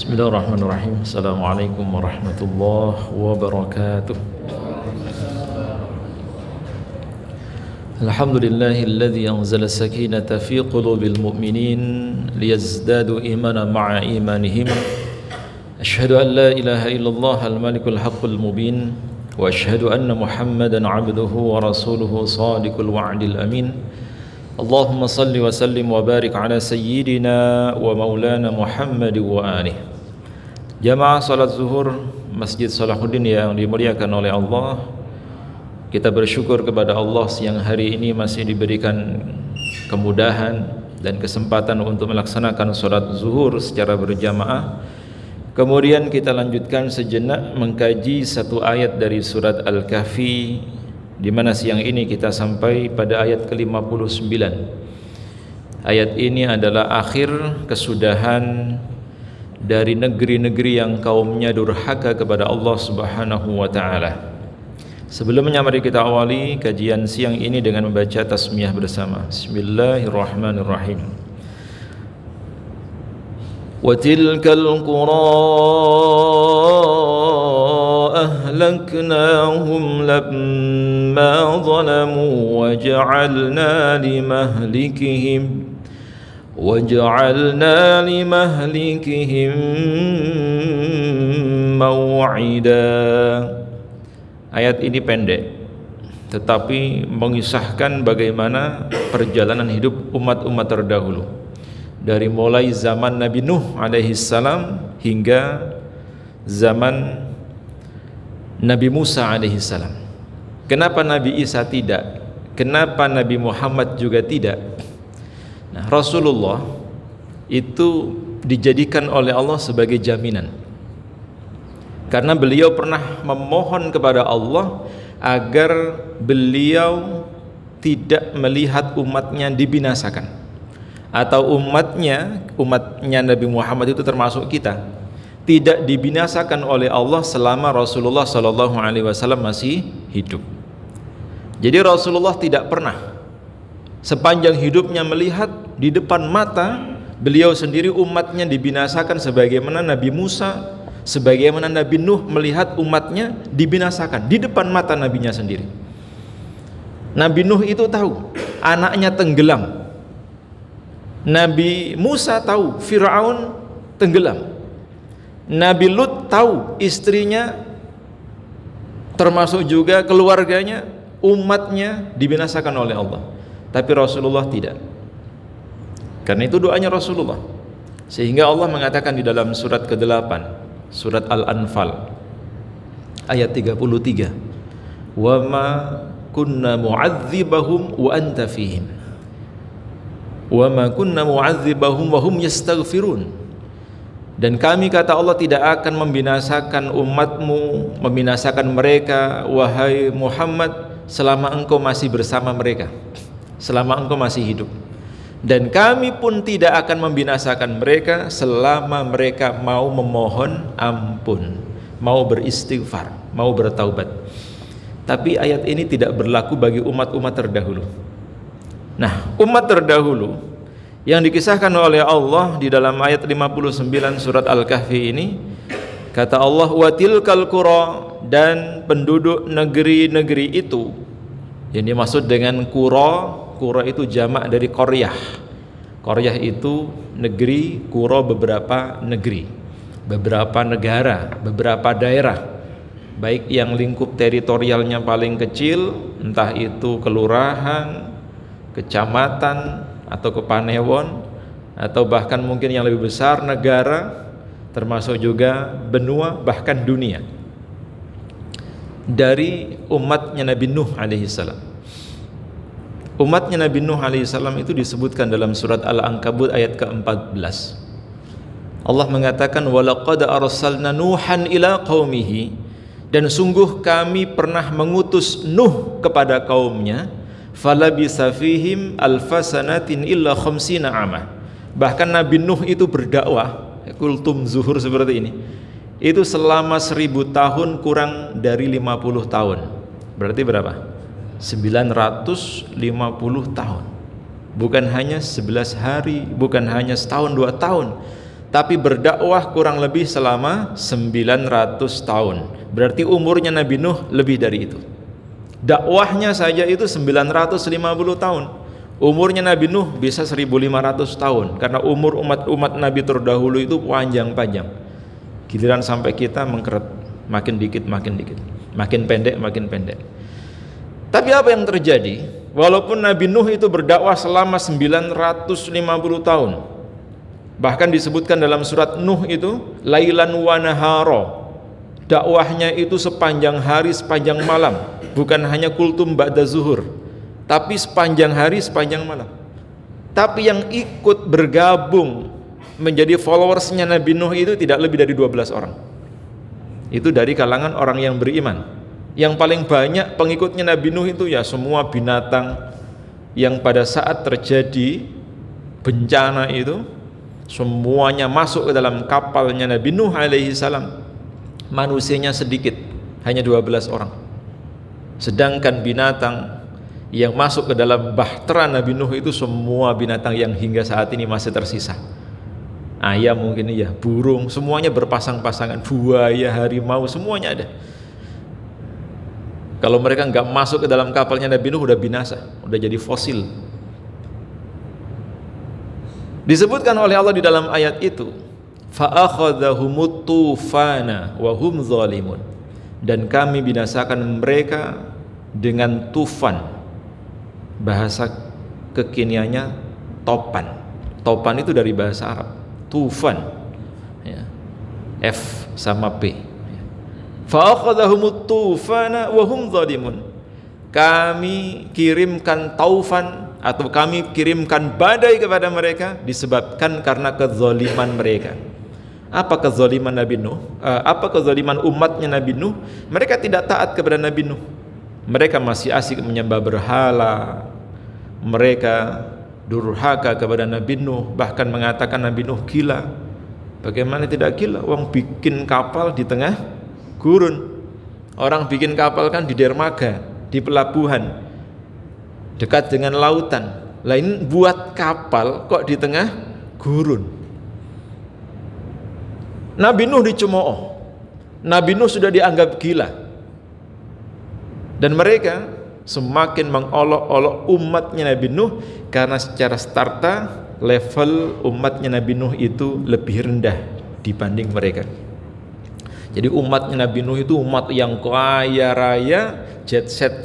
Bismillahirrahmanirrahim. Assalamualaikum warahmatullahi wabarakatuh. Alhamdulillahilladzi anzala sakinata fi qulubil mu'minin liyazdadu imanan ma'a imanihim. Asyhadu an la ilaha illallah al-malikul haqqul mubin wa asyhadu anna Muhammadan 'abduhu wa rasuluhu shadiqul wa'dil amin. Allahumma salli wa sallim wa barik ala sayyidina wa maulana Muhammad wa alihi. Jamaah salat zuhur Masjid Salahuddin yang dimuliakan oleh Allah, kita bersyukur kepada Allah siang hari ini masih diberikan kemudahan dan kesempatan untuk melaksanakan salat zuhur secara berjamaah. Kemudian kita lanjutkan sejenak mengkaji satu ayat dari surat Al-Kahfi, di mana siang ini kita sampai pada ayat ke-59. Ayat ini adalah akhir kesudahan dari negeri-negeri yang kaumnya durhaka kepada Allah Subhanahu wa taala. Sebelumnya mari kita awali kajian siang ini dengan membaca tasmiyah bersama. Bismillahirrahmanirrahim. Wa tilkal qura أهلكناهم لما ظلموا وجعلنا لمهلكهم موعدا. Ayat ini pendek tetapi mengisahkan bagaimana perjalanan hidup umat-umat terdahulu dari mulai zaman Nabi Nuh alaihi salam hingga zaman Nabi Musa alaihi salam. Kenapa Nabi Isa tidak? Kenapa Nabi Muhammad juga tidak? Nah, Rasulullah itu dijadikan oleh Allah sebagai jaminan. Karena beliau pernah memohon kepada Allah agar beliau tidak melihat umatnya dibinasakan. Atau umatnya Nabi Muhammad itu termasuk kita, tidak dibinasakan oleh Allah selama Rasulullah sallallahu alaihi wasallam masih hidup. Jadi Rasulullah tidak pernah sepanjang hidupnya melihat di depan mata beliau sendiri umatnya dibinasakan sebagaimana Nabi Musa, sebagaimana Nabi Nuh melihat umatnya dibinasakan di depan mata nabinya sendiri. Nabi Nuh itu tahu anaknya tenggelam. Nabi Musa tahu Firaun tenggelam. Nabi Lut tahu istrinya termasuk juga keluarganya, umatnya dibinasakan oleh Allah. Tapi Rasulullah tidak. Karena itu doanya Rasulullah. Sehingga Allah mengatakan di dalam surat ke-8, surat Al-Anfal ayat 33, "Wa ma kunna mu'adzibahum wa anta fihim. Wa ma kunna mu'adzibahum wa hum yastaghfirun." Dan kami, kata Allah, tidak akan membinasakan umatmu, membinasakan mereka, wahai Muhammad, selama engkau masih bersama mereka, selama engkau masih hidup. Dan kami pun tidak akan membinasakan mereka selama mereka mau memohon ampun, mau beristighfar, mau bertaubat. Tapi ayat ini tidak berlaku bagi umat-umat terdahulu. Nah, umat terdahulu yang dikisahkan oleh Allah di dalam ayat 59 surat Al-Kahfi ini, kata Allah, wa tilkal qura, dan penduduk negeri-negeri itu. Yang dimaksud dengan qura itu jamak dari qaryah. Qaryah itu negeri, qura beberapa negeri, beberapa negara, beberapa daerah, baik yang lingkup teritorialnya paling kecil, entah itu kelurahan, kecamatan, atau kepanewon, atau bahkan mungkin yang lebih besar negara, termasuk juga benua, bahkan dunia, dari umatnya Nabi Nuh alaihi salam. Umatnya Nabi Nuh alaihi salam itu disebutkan dalam surat Al-Ankabut ayat ke-14. Allah mengatakan, walaqad arsalna nuhan ila qaumihi, dan sungguh kami pernah mengutus Nuh kepada kaumnya, falabisa fihim alfasanatin illa khamsina amah. Bahkan Nabi Nuh itu berdakwah kultum zuhur seperti ini, itu selama 1000 tahun kurang dari 50 tahun. Berarti berapa? 950 tahun. Bukan hanya 11 hari, bukan hanya setahun 2 tahun, tapi berdakwah kurang lebih selama 900 tahun. Berarti umurnya Nabi Nuh lebih dari itu. Dakwahnya saja itu 950 tahun. Umurnya Nabi Nuh bisa 1500 tahun, karena umur umat Nabi terdahulu itu panjang-panjang. Giliran sampai kita mengkeret, makin dikit, makin pendek. Tapi apa yang terjadi? Walaupun Nabi Nuh itu berdakwah selama 950 tahun, bahkan disebutkan dalam surat Nuh itu lailan wa nahara, dakwahnya itu sepanjang hari sepanjang malam, bukan hanya kultum ba'da zuhur, tapi sepanjang hari sepanjang malam. Tapi yang ikut bergabung menjadi followersnya Nabi Nuh itu tidak lebih dari 12 orang. Itu dari kalangan orang yang beriman. Yang paling banyak pengikutnya Nabi Nuh itu ya semua binatang yang pada saat terjadi bencana itu semuanya masuk ke dalam kapalnya Nabi Nuh alaihi salam. Manusianya sedikit, hanya 12 orang. Sedangkan binatang yang masuk ke dalam bahtera Nabi Nuh itu semua binatang yang hingga saat ini masih tersisa. Ayam mungkin ya, burung, semuanya berpasang-pasangan, buaya, harimau, semuanya ada. Kalau mereka nggak masuk ke dalam kapalnya Nabi Nuh udah binasa, udah jadi fosil. Disebutkan oleh Allah di dalam ayat itu, fa'akhadhahumut tufana wa hum zalimun, dan kami binasakan mereka dengan tufan. Bahasa kekiniannya topan. Topan itu dari bahasa Arab, tufan ya. F sama P. Fa'akhadhahumut tufana wa hum zalimun. Kami kirimkan taufan atau kami kirimkan badai kepada mereka disebabkan karena kezaliman mereka. Apa kezaliman Nabi Nuh? Apa kezaliman umatnya Nabi Nuh? Mereka tidak taat kepada Nabi Nuh. Mereka masih asik menyembah berhala. Mereka durhaka kepada Nabi Nuh, bahkan mengatakan Nabi Nuh gila. Bagaimana tidak gila? Orang bikin kapal di tengah gurun. Orang bikin kapal kan di dermaga, di pelabuhan, dekat dengan lautan. Lain buat kapal kok di tengah gurun. Nabi Nuh dicemooh. Nabi Nuh sudah dianggap gila. Dan mereka semakin mengolok-olok umatnya Nabi Nuh, karena secara starta level umatnya Nabi Nuh itu lebih rendah dibanding mereka. Jadi umatnya Nabi Nuh itu umat yang kaya raya, jet set,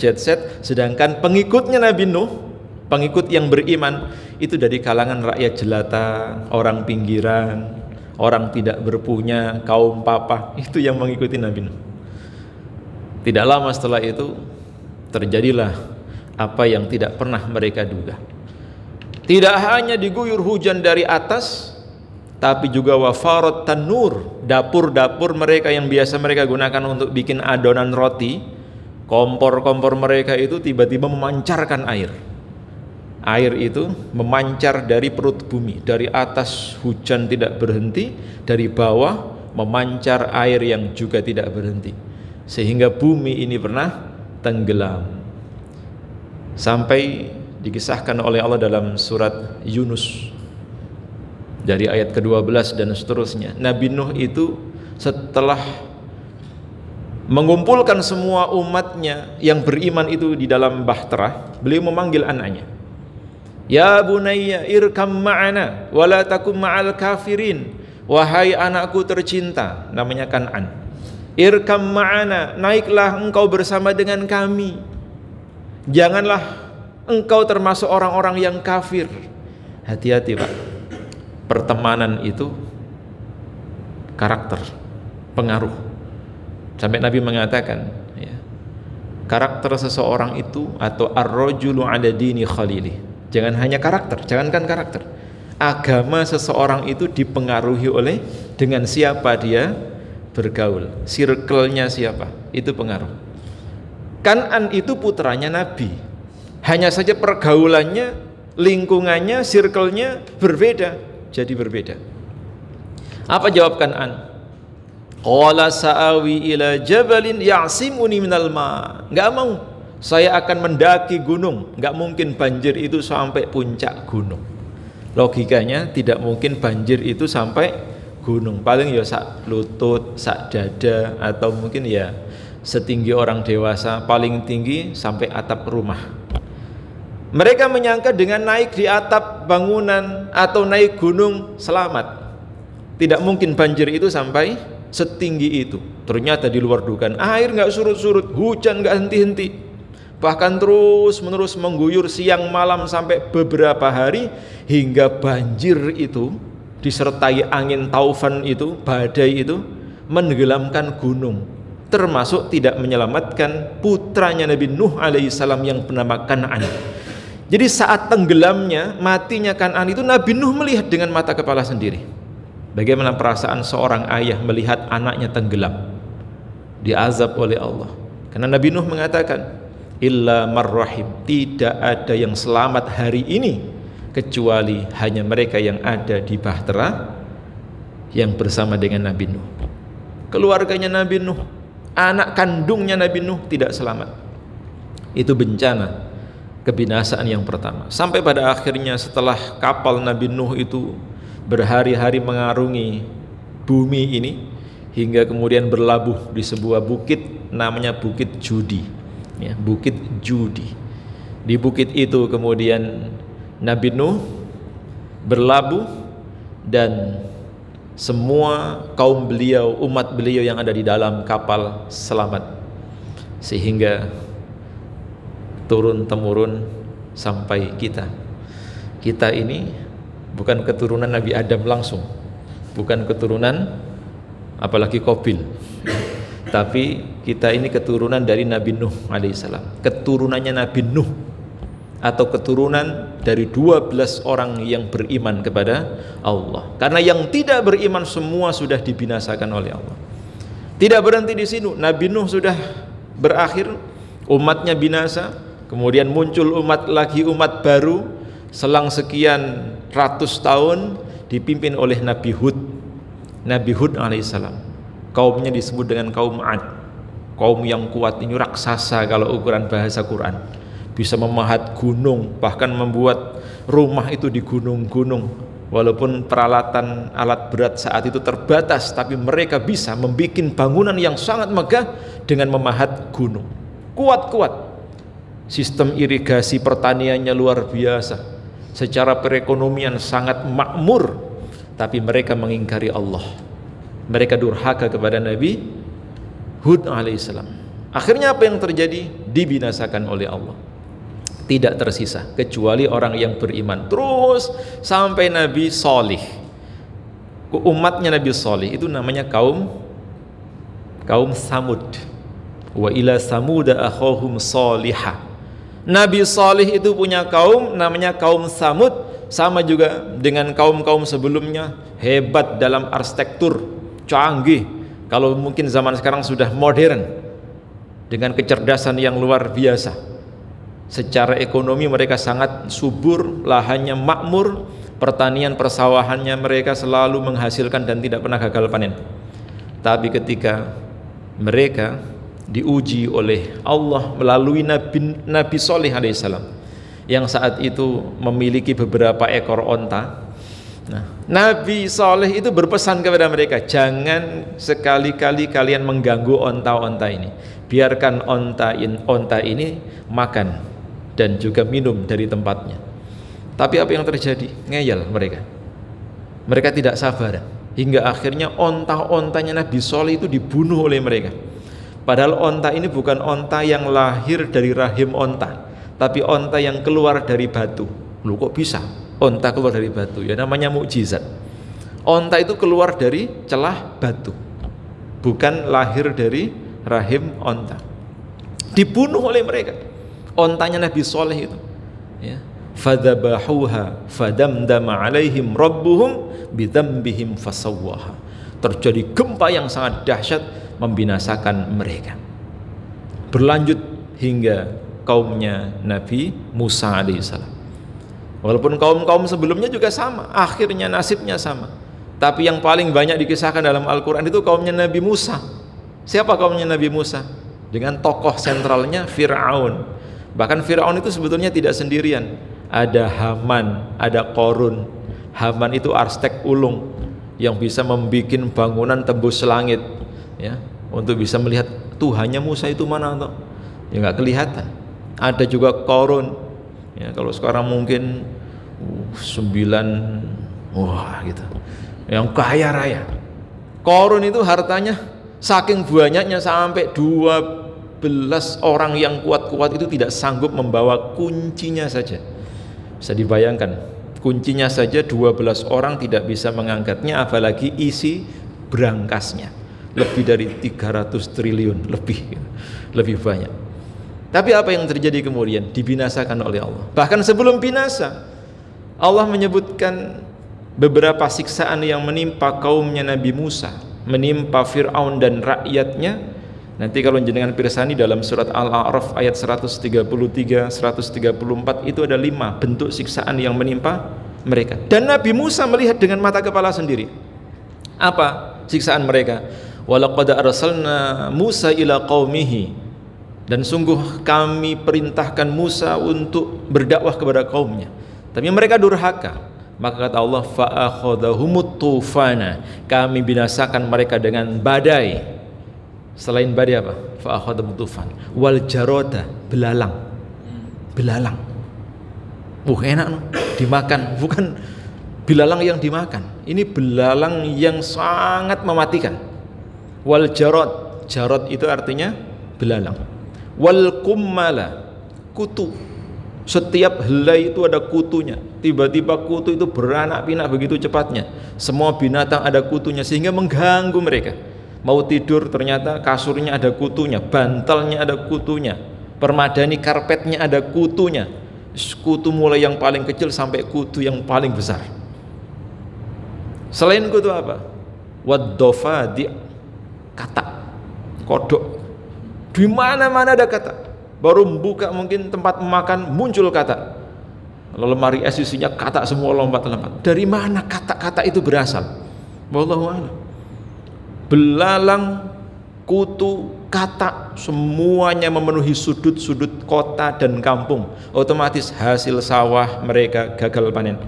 sedangkan pengikutnya Nabi Nuh, pengikut yang beriman itu dari kalangan rakyat jelata, orang pinggiran, orang tidak berpunya, kaum papa, itu yang mengikuti Nabi Nuh. Tidak lama setelah itu terjadilah apa yang tidak pernah mereka duga. Tidak hanya diguyur hujan dari atas, tapi juga wafarat tanur, dapur-dapur mereka yang biasa mereka gunakan untuk bikin adonan roti, kompor-kompor mereka itu tiba-tiba memancarkan air. Air itu memancar dari perut bumi, dari atas hujan tidak berhenti, dari bawah memancar air yang juga tidak berhenti, sehingga bumi ini pernah tenggelam. Sampai dikisahkan oleh Allah dalam surat Yunus dari ayat ke-12 dan seterusnya, Nabi Nuh itu setelah mengumpulkan semua umatnya yang beriman itu di dalam bahtera, beliau memanggil anaknya, ya bunayya irkam ma'ana wala takum ma'al kafirin. Wahai anakku tercinta, namanya Kan'an, irkam ma'ana, naiklah engkau bersama dengan kami, janganlah engkau termasuk orang-orang yang kafir. Hati-hati Pak, pertemanan itu karakter, pengaruh. Sampai Nabi mengatakan ya, karakter seseorang itu atau ar-rajulu ala dini khalili. Jangan hanya karakter, jangankan karakter, agama seseorang itu dipengaruhi oleh dengan siapa dia bergaul, circle-nya siapa, itu pengaruh. Kan'an itu putranya Nabi, hanya saja pergaulannya, lingkungannya, circle-nya berbeda, jadi berbeda. Apa jawab Kan'an? Qala sa'awi ila jabalin ya'simuni minal ma'. Enggak mau, saya akan mendaki gunung. Enggak mungkin banjir itu sampai puncak gunung. Logikanya tidak mungkin banjir itu sampai gunung, paling ya sak lutut, sak dada, atau mungkin ya setinggi orang dewasa, paling tinggi sampai atap rumah. Mereka menyangka dengan naik di atap bangunan atau naik gunung selamat. Tidak mungkin banjir itu sampai setinggi itu. Ternyata di luar dugaan, air nggak surut-surut, hujan nggak henti-henti, bahkan terus menerus mengguyur siang malam sampai beberapa hari, hingga banjir itu disertai angin taufan itu, badai itu menenggelamkan gunung, termasuk tidak menyelamatkan putranya Nabi Nuh alaihissalam yang bernama Kan'an. Jadi saat tenggelamnya, matinya Kan'an itu, Nabi Nuh melihat dengan mata kepala sendiri. Bagaimana perasaan seorang ayah melihat anaknya tenggelam, diazab oleh Allah. Karena Nabi Nuh mengatakan, illa marrahim, tidak ada yang selamat hari ini kecuali hanya mereka yang ada di bahtera yang bersama dengan Nabi Nuh. Keluarganya Nabi Nuh, anak kandungnya Nabi Nuh tidak selamat. Itu bencana, kebinasaan yang pertama. Sampai pada akhirnya setelah kapal Nabi Nuh itu berhari-hari mengarungi bumi ini, hingga kemudian berlabuh di sebuah bukit namanya Bukit Judi, ya, Bukit Judi. Di bukit itu kemudian Nabi Nuh berlabuh, dan semua kaum beliau, umat beliau yang ada di dalam kapal selamat, sehingga turun temurun sampai kita ini bukan keturunan Nabi Adam langsung, bukan keturunan apalagi Qabil, tapi kita ini keturunan dari Nabi Nuh alaihissalam, keturunannya Nabi Nuh, atau keturunan dari 12 orang yang beriman kepada Allah. Karena yang tidak beriman semua sudah dibinasakan oleh Allah. Tidak berhenti di sini, Nabi Nuh sudah berakhir, umatnya binasa, kemudian muncul umat lagi, umat baru, selang sekian ratus tahun dipimpin oleh Nabi Hud. Nabi Hud alaihissalam, kaumnya disebut dengan kaum Ad, kaum yang kuat, ini raksasa kalau ukuran bahasa Quran, bisa memahat gunung, bahkan membuat rumah itu di gunung-gunung. Walaupun peralatan alat berat saat itu terbatas, tapi mereka bisa membuat bangunan yang sangat megah dengan memahat gunung. Kuat-kuat. Sistem irigasi pertaniannya luar biasa. Secara perekonomian sangat makmur, tapi mereka mengingkari Allah. Mereka durhaka kepada Nabi Hud alaihissalam. Akhirnya apa yang terjadi? Dibinasakan oleh Allah. Tidak tersisa kecuali orang yang beriman. Terus sampai Nabi Salih, umatnya Nabi Salih itu namanya kaum Samud. Wa ila samuda akhahum salihah. Nabi Salih itu punya kaum namanya kaum Samud, sama juga dengan kaum-kaum sebelumnya, hebat dalam arsitektur, canggih. Kalau mungkin zaman sekarang sudah modern, dengan kecerdasan yang luar biasa. Secara ekonomi mereka sangat subur, lahannya makmur, pertanian persawahannya mereka selalu menghasilkan dan tidak pernah gagal panen. Tapi ketika mereka diuji oleh Allah melalui Nabi Salih alaihissalam, yang saat itu memiliki beberapa ekor onta. Nabi Saleh itu berpesan kepada mereka, jangan sekali-kali kalian mengganggu onta-onta ini, biarkan onta ini makan dan juga minum dari tempatnya. Tapi apa yang terjadi? Ngeyel mereka tidak sabar, hingga akhirnya onta-ontanya Nabi Saleh itu dibunuh oleh mereka. Padahal onta ini bukan onta yang lahir dari rahim onta, tapi onta yang keluar dari batu. Loh, kok bisa onta keluar dari batu? Ya namanya mukjizat. Onta itu keluar dari celah batu, bukan lahir dari rahim onta. Dibunuh oleh mereka ontanya Nabi Saleh itu, ya. Fadzabahuha fadamdama alaihim rabbuhum bidzambihim fasawwaha. Terjadi gempa yang sangat dahsyat membinasakan mereka. Berlanjut hingga kaumnya Nabi Musa alaihissalam. Walaupun kaum-kaum sebelumnya juga sama, akhirnya nasibnya sama. Tapi yang paling banyak dikisahkan dalam Al-Quran itu kaumnya Nabi Musa. Siapa kaumnya Nabi Musa? Dengan tokoh sentralnya Fir'aun. Bahkan Fir'aun itu sebetulnya tidak sendirian. Ada Haman, ada Qarun. Haman itu arsitek ulung. yang bisa membuat bangunan tembus langit, ya, untuk bisa melihat Tuhannya Musa itu mana toh? Ya nggak kelihatan. Ada juga Qarun, ya, kalau sekarang mungkin 9 wah gitu, yang kaya raya. Qarun itu hartanya saking banyaknya sampai 12 orang yang kuat-kuat itu tidak sanggup membawa kuncinya saja. Bisa dibayangkan, kuncinya saja 12 orang tidak bisa mengangkatnya, apalagi isi berangkasnya. Lebih dari 300 triliun, lebih banyak. Tapi apa yang terjadi kemudian? Dibinasakan oleh Allah. Bahkan sebelum binasa, Allah menyebutkan beberapa siksaan yang menimpa kaumnya Nabi Musa, menimpa Fir'aun dan rakyatnya. Nanti kalau jenengan pirsani dalam surat Al-A'raf ayat 133, 134 itu ada 5 bentuk siksaan yang menimpa mereka. Dan Nabi Musa melihat dengan mata kepala sendiri. Apa siksaan mereka? Walaqad arsalna Musa ila qaumihi, dan sungguh kami perintahkan Musa untuk berdakwah kepada kaumnya, tapi mereka durhaka. Maka kata Allah, fa'akhadhahumut tufana, kami binasakan mereka dengan badai. Selain badai apa? Fa'akhadhahumut tufan wal jarada, belalang. Enak no? Dimakan, bukan belalang yang dimakan, ini belalang yang sangat mematikan. Wal jarad itu artinya belalang. Wal kummala, kutu. Setiap helai itu ada kutunya. Tiba-tiba kutu itu beranak pinak begitu cepatnya. Semua binatang ada kutunya sehingga mengganggu mereka. Mau tidur ternyata kasurnya ada kutunya, bantalnya ada kutunya, permadani karpetnya ada kutunya. Kutu mulai yang paling kecil sampai kutu yang paling besar. Selain kutu apa? Wad-dofadi, katak, kodok. Di mana-mana ada katak. Baru membuka mungkin tempat makan muncul katak. Lalu lemari es isinya katak semua, lompat-lompat. Dari mana katak-katak itu berasal? Wallahu a'lam. Belalang, kutu, katak, semuanya memenuhi sudut-sudut kota dan kampung. Otomatis hasil sawah mereka gagal panen,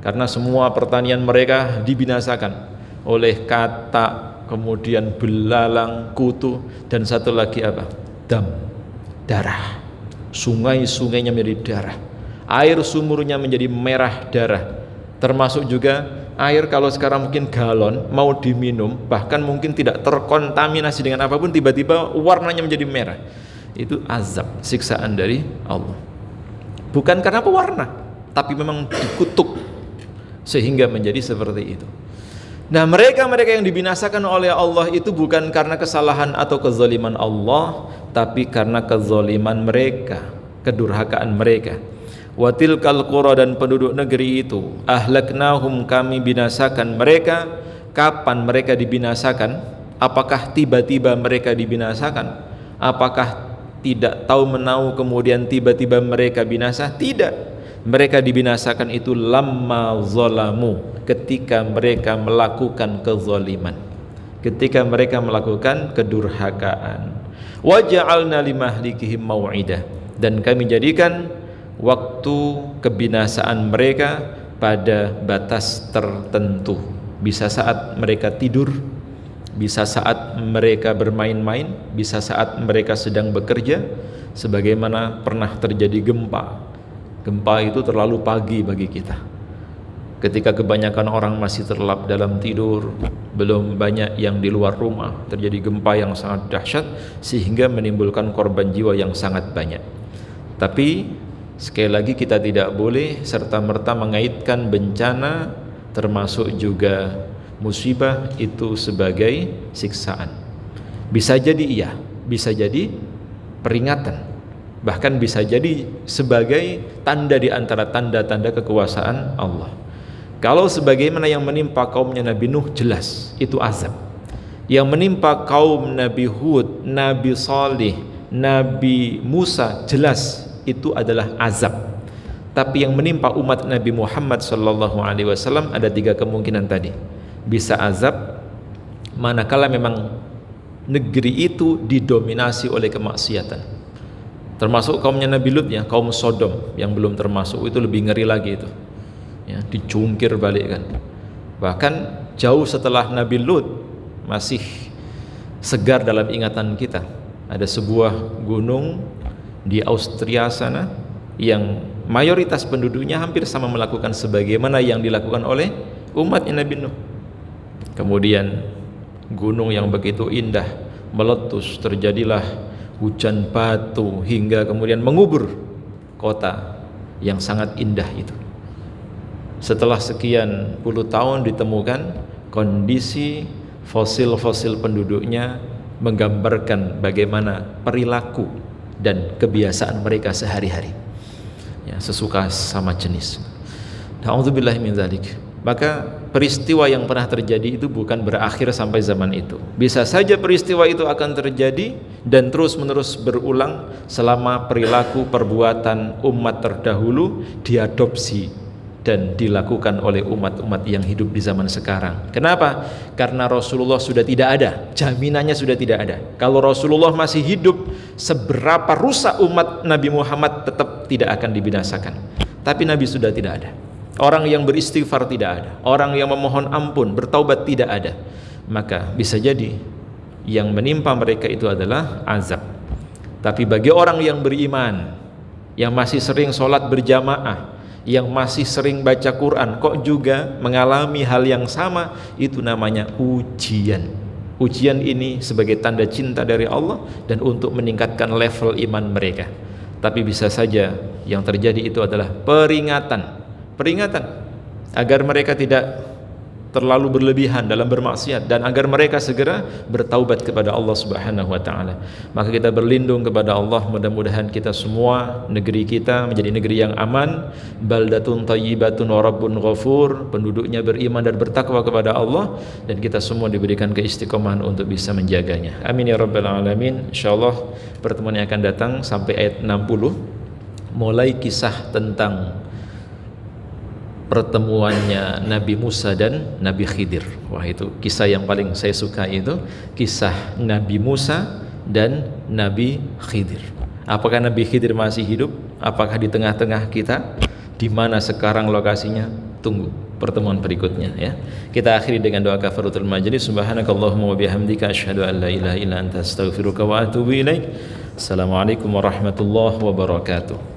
karena semua pertanian mereka dibinasakan oleh katak, kemudian belalang, kutu, dan satu lagi apa? Darah. Sungai-sungainya menjadi darah, air sumurnya menjadi merah darah. Termasuk juga air kalau sekarang mungkin galon mau diminum, bahkan mungkin tidak terkontaminasi dengan apapun, tiba-tiba warnanya menjadi merah. Itu azab, siksaan dari Allah. Bukan karena pewarna, tapi memang dikutuk sehingga menjadi seperti itu. Nah, mereka-mereka yang dibinasakan oleh Allah itu bukan karena kesalahan atau kezaliman Allah, tapi karena kezaliman mereka, kedurhakaan mereka. Wa tilkal qura, dan penduduk negeri itu, ahlaknahum, kami binasakan mereka. Kapan mereka dibinasakan? Apakah tiba-tiba mereka dibinasakan? Apakah tidak tahu menau kemudian tiba-tiba mereka binasa? Tidak. Mereka dibinasakan itu lamma zalamu, ketika mereka melakukan kezaliman, ketika mereka melakukan kedurhakaan. Wa ja'alna limahlikihim mau'idah, dan kami jadikan waktu kebinasaan mereka pada batas tertentu. Bisa saat mereka tidur, bisa saat mereka bermain-main, bisa saat mereka sedang bekerja, sebagaimana pernah terjadi gempa. Gempa itu terlalu pagi bagi kita, ketika kebanyakan orang masih terlelap dalam tidur, belum banyak yang di luar rumah. Terjadi gempa yang sangat dahsyat sehingga menimbulkan korban jiwa yang sangat banyak. Tapi sekali lagi kita tidak boleh serta-merta mengaitkan bencana termasuk juga musibah itu sebagai siksaan. Bisa jadi iya, bisa jadi peringatan, bahkan bisa jadi sebagai tanda di antara tanda-tanda kekuasaan Allah. Kalau sebagaimana yang menimpa kaumnya Nabi Nuh, jelas itu azab. Yang menimpa kaum Nabi Hud, Nabi Salih, Nabi Musa, jelas itu adalah azab. Tapi yang menimpa umat Nabi Muhammad SAW ada 3 kemungkinan tadi. Bisa azab manakala memang negeri itu didominasi oleh kemaksiatan. Termasuk kaumnya Nabi Lut, ya, kaum Sodom yang belum termasuk, itu lebih ngeri lagi itu, ya, dicungkir balik kan. Bahkan jauh setelah Nabi Lut masih segar dalam ingatan kita. Ada sebuah gunung di Austria sana yang mayoritas penduduknya hampir sama melakukan sebagaimana yang dilakukan oleh umatnya Nabi Nuh. Kemudian gunung yang begitu indah meletus, terjadilah hujan batu hingga kemudian mengubur kota yang sangat indah itu. Setelah sekian puluh tahun ditemukan kondisi fosil-fosil penduduknya menggambarkan bagaimana perilaku dan kebiasaan mereka sehari-hari, ya, sesuka sama jenis. Na'udzubillahi min dzalik. Maka peristiwa yang pernah terjadi itu bukan berakhir sampai zaman itu. Bisa saja peristiwa itu akan terjadi dan terus-menerus berulang selama perilaku perbuatan umat terdahulu diadopsi dan dilakukan oleh umat-umat yang hidup di zaman sekarang. Kenapa? Karena Rasulullah sudah tidak ada, jaminannya sudah tidak ada. Kalau Rasulullah masih hidup, seberapa rusak umat Nabi Muhammad tetap tidak akan dibinasakan. Tapi Nabi sudah tidak ada. Orang yang beristighfar tidak ada, orang yang memohon ampun, bertaubat tidak ada. Maka bisa jadi yang menimpa mereka itu adalah azab. Tapi bagi orang yang beriman, yang masih sering sholat berjamaah, yang masih sering baca Quran, kok juga mengalami hal yang sama, itu namanya ujian. Ujian ini sebagai tanda cinta dari Allah dan untuk meningkatkan level iman mereka. Tapi bisa saja yang terjadi itu adalah peringatan agar mereka tidak terlalu berlebihan dalam bermaksiat dan agar mereka segera bertaubat kepada Allah Subhanahu wa taala. Maka kita berlindung kepada Allah, mudah-mudahan kita semua, negeri kita menjadi negeri yang aman, baldatun thayyibatun wa rabbun ghafur, penduduknya beriman dan bertakwa kepada Allah, dan kita semua diberikan keistiqomahan untuk bisa menjaganya. Amin ya rabbal alamin. Insyaallah pertemuan yang akan datang sampai ayat 60 mulai kisah tentang pertemuannya Nabi Musa dan Nabi Khidir. Wah, itu kisah yang paling saya suka, itu kisah Nabi Musa dan Nabi Khidir. Apakah Nabi Khidir masih hidup? Apakah di tengah-tengah kita? Di mana sekarang lokasinya? Tunggu pertemuan berikutnya, ya. Kita akhiri dengan doa kafaratul majlis. Subhanakallahumma wa bihamdika asyhadu an la ilaha illa anta astaghfiruka wa atubu ilaik. Assalamualaikum warahmatullahi wabarakatuh.